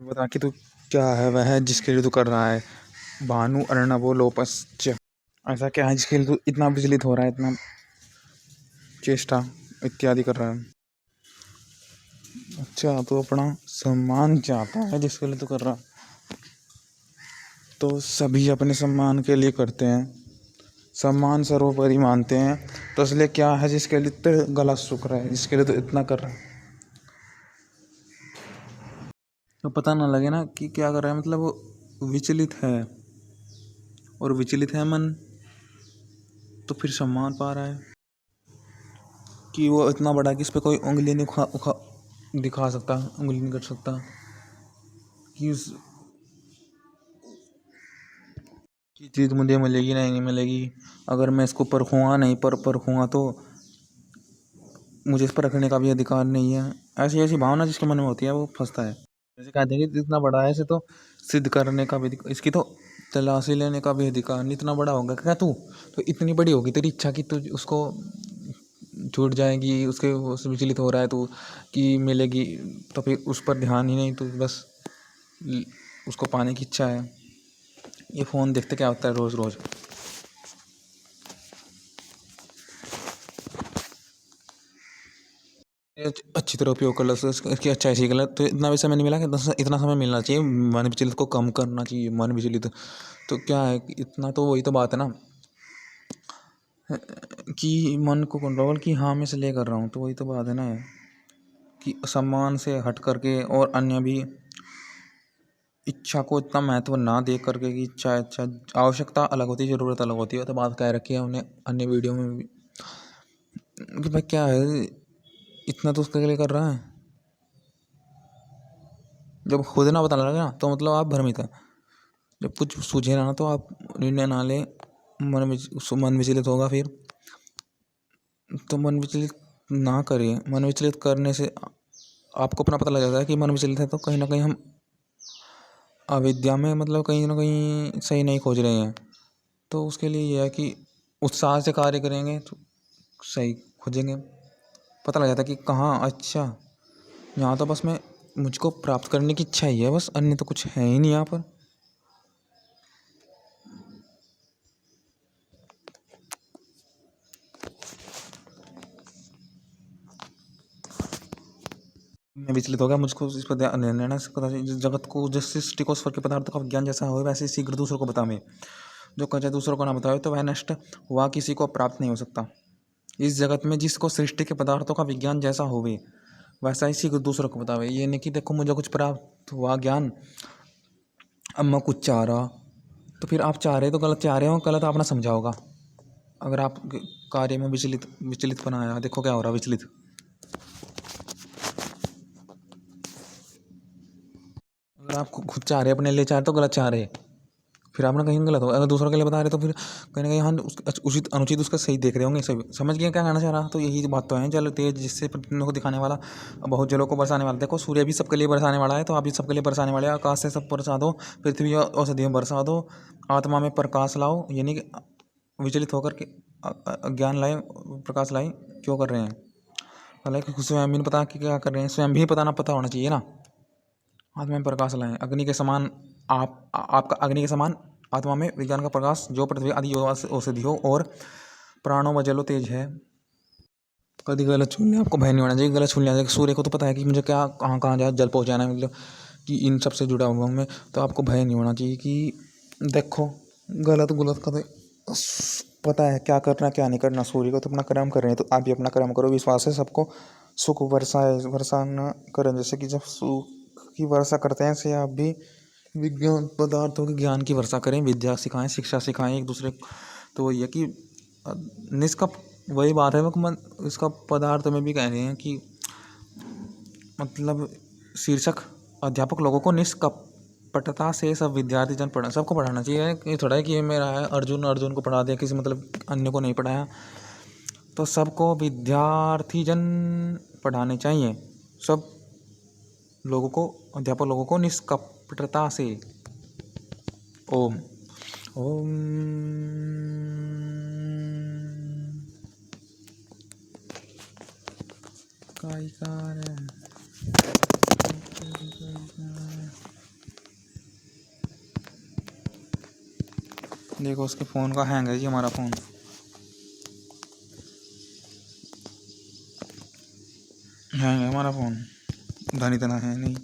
बता कि तू क्या है वह जिसके लिए तू कर रहा है। भानु अर्णवो लोपश्च। ऐसा क्या है जिसके लिए तू इतना विचलित हो रहा है, इतना चेष्टा इत्यादि कर रहा है। अच्छा, तो अपना सम्मान चाहता है जिसके लिए तू कर रहा है। तो सभी अपने सम्मान के लिए करते हैं, सम्मान सर्वोपरि मानते हैं। तो इसलिए क्या है जिसके लिए तेरा गला सूख रहा है, जिसके लिए तो इतना कर रहा है। तो पता ना लगे ना कि क्या कर रहा है, मतलब वो विचलित है। और विचलित है मन, तो फिर सम्मान पा रहा है कि वो इतना बड़ा कि इस पर कोई उंगली नहीं दिखा सकता, उंगली नहीं कर सकता कि उस की चीज़ मुझे मिलेगी नहीं मिलेगी। अगर मैं इसको परखूँगा नहीं परखूँगा तो मुझे इस पर रखने का भी अधिकार नहीं है। ऐसी ऐसी भावना जिसके मन में होती है वो फंसता है। जैसे कहते हैं कि इतना बड़ा है इसे तो सिद्ध करने का भी इसकी तो तलाशी लेने का भी अधिकार नहीं। इतना बड़ा होगा क्या तू, तो इतनी बड़ी होगी तेरी इच्छा कि तू उसको छूट जाएगी, उससे विचलित हो रहा है तू कि मिलेगी, तो फिर उस पर ध्यान ही नहीं, तो बस उसको पाने की इच्छा है। ये फ़ोन देखते क्या होता है रोज़ रोज़। अच्छी तरह उपयोग कर लो इसकी अच्छाई सीख लो, तो इतना भी समय नहीं मिला कि इतना समय मिलना चाहिए मन विचलित को कम करना चाहिए। मन विचलित तो क्या है कि इतना, तो वही तो बात है ना कि मन को कंट्रोल कि हाँ मैं इसलिए कर रहा हूँ। तो वही तो बात है ना कि सम्मान से हट करके और अन्य भी इच्छा को इतना महत्व ना दे करके कि इच्छा अच्छा आवश्यकता अलग होती है, ज़रूरत अलग होती है। तो बात कह रखी है उन्हें अन्य वीडियो में भी कि भाई क्या है इतना तो उसके लिए कर रहा है। जब खुद ना पता लगे ना तो मतलब आप भ्रमित हैं। जब कुछ सूझे ना तो आप निर्णय ना लें, मन विचलित होगा फिर। तो मन विचलित ना करिए। मन विचलित करने से आपको अपना पता लग जाता है कि मन विचलित है, तो कहीं ना कहीं हम अविद्या में मतलब कहीं ना कहीं सही नहीं खोज रहे हैं। तो उसके लिए यह है कि उत्साह से कार्य करेंगे तो सही खोजेंगे। पता लग जाता है कि कहाँ अच्छा यहाँ तो बस मैं मुझको प्राप्त करने की इच्छा ही है, बस अन्य तो कुछ है ही नहीं यहाँ पर। मैं विचलित हो गया, मुझको इस पर निर्णय से पता जगत को जिस सृष्टि को स्वर के पदार्थों का विज्ञान जैसा हो वैसे शीघ्र दूसरों को बतावे। जो कहे दूसरों को ना बतावे तो वह नष्ट हुआ किसी को प्राप्त नहीं हो सकता। इस जगत में जिसको सृष्टि के पदार्थों का विज्ञान जैसा होवे वैसा ही शीघ्र दूसरों को बतावे। ये नहीं कि देखो मुझे कुछ प्राप्त हुआ ज्ञान, अब मैं कुछ चाह रहा, तो फिर आप चाह रहे तो गलत चाह रहे हो, गलत आपने समझा होगा। अगर आप कार्य में विचलित बनाया, देखो क्या हो रहा विचलित। अगर आप खुद चाह रहे अपने लिए चाह रहे तो गलत चाह रहे, फिर आपने कहीं गलत हो। अगर दूसरों के लिए बता रहे तो फिर कहीं ना कहीं हाँ उचित अनुचित उसका सही देख रहे होंगे। सही समझ गए क्या कहना चाह रहा। तो यही बात तो है, जल तेज जिससे प्रतिबिंब को दिखाने वाला, बहुत जलों को बरसाने वाला। देखो सूर्य भी सबके लिए बरसाने वाला है, तो आप भी सबके लिए बरसाने वाले। आकाश से सब बरसा दो, पृथ्वी और औषधियों बरसा दो, आत्मा में प्रकाश लाओ। यानी कि विचलित होकर के ज्ञान लाए, प्रकाश लाए क्यों कर रहे हैं। हालांकि स्वयं भी नहीं पता कि क्या कर रहे हैं, स्वयं भी पता ना पता होना चाहिए ना। आत्मा में प्रकाश लाएं, अग्नि के समान आपका अग्नि के समान आत्मा में विज्ञान का प्रकाश जो पृथ्वी आदि औषधि हो और प्राणों व जलो तेज है। कभी गलत छूल लिया, आपको भय नहीं होना चाहिए गलत छूल लिया। सूर्य को तो पता है कि मुझे क्या कहाँ कहाँ जाए जल पहुँचाना है, मतलब कि इन सब से जुड़ा हुआ हूँ मैं। तो आपको भय नहीं होना चाहिए कि देखो गलत गलत का तो पता है क्या करना क्या नहीं करना। सूर्य को तो अपना कर्म कर रहे हैं, तो आप भी अपना कर्म करो। विश्वास है सबको सुख वर्षा न करें। जैसे कि जब सुख की वर्षा करते हैं ऐसे आप भी विज्ञान पदार्थों के ज्ञान की वर्षा करें, विद्या सिखाएं, शिक्षा सिखाएं एक दूसरे को। तो वही है कि निष्कप वही बात है। वो इसका पदार्थ में भी कह रहे हैं कि मतलब शीर्षक अध्यापक लोगों को निष्कपटता से सब विद्यार्थी जन सबको पढ़ाना चाहिए। ये थोड़ा है कि ये मेरा है अर्जुन को पढ़ा दिया, किसी मतलब अन्य को नहीं पढ़ाया। तो सबको विद्यार्थी जन पढ़ाने चाहिए, सब लोगों को, अध्यापक लोगों को निष्कपटता से। ओम ओम काय देखो उसके फ़ोन का हैंग है जी हमारा फ़ोन। हैंग है हमारा फ़ोन, धनी इतना है नहीं।